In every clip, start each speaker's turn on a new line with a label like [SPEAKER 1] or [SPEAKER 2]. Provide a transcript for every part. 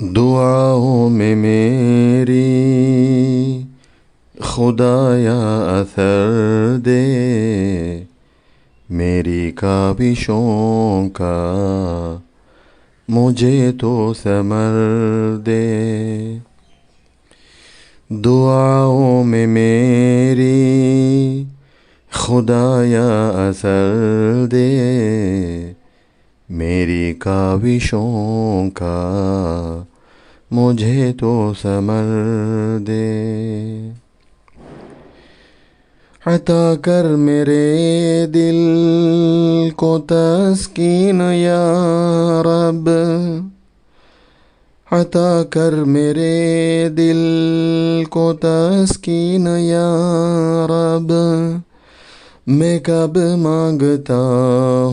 [SPEAKER 1] دعاؤں میں میری خدایا اثر دے، میری کاوشوں کا مجھے تو ثمر دے۔ دعاؤں میں میری خدایا اثر دے، میری کاوشوں کا مجھے تو ثمر دے۔ عطا کر میرے دل کو تسکین یا رب، عطا کر میرے دل کو تسکین یا رب، میں کب مانگتا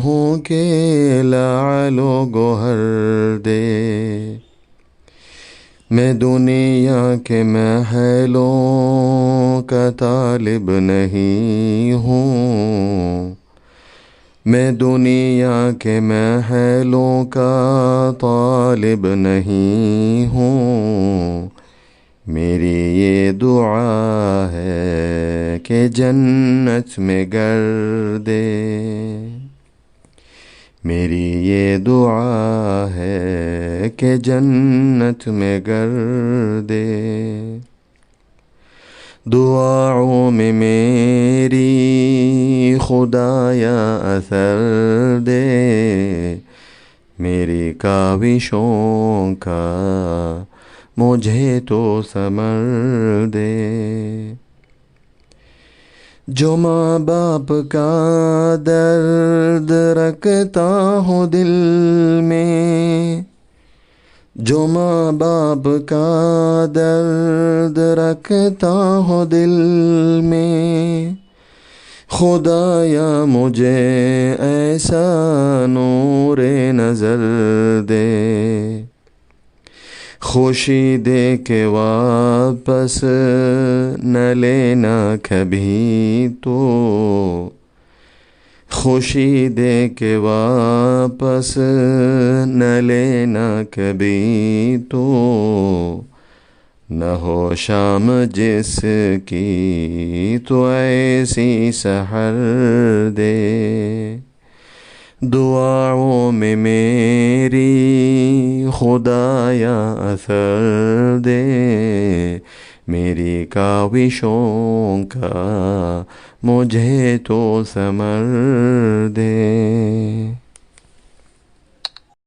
[SPEAKER 1] ہوں کہ لعل و گوہر دے۔ میں دنیا کے محلوں کا طالب نہیں ہوں، میں دنیا کے محلوں کا طالب نہیں ہوں، میری یہ دعا ہے کہ جنت میں گردے، میری یہ دعا ہے کہ جنت میں گردے۔ دعاؤں میں میری خدایا اثر دے، میری کاوشوں کا مجھے تو ثمر دے۔ جو ماں باپ کا درد رکھتا ہوں دل میں، جو ماں باپ کا درد رکھتا ہوں دل میں، خدایا مجھے ایسا نور نظر دے۔ خوشی دے کے واپس نہ لینا کبھی تو، خوشی دے کے واپس نہ لینا کبھی تو، نہ ہو شام جس کی تو ایسی سحر دے۔ دعاؤں میں میری خدایا اثر دے، میری کاوشوں کا مجھے تو ثمر دے۔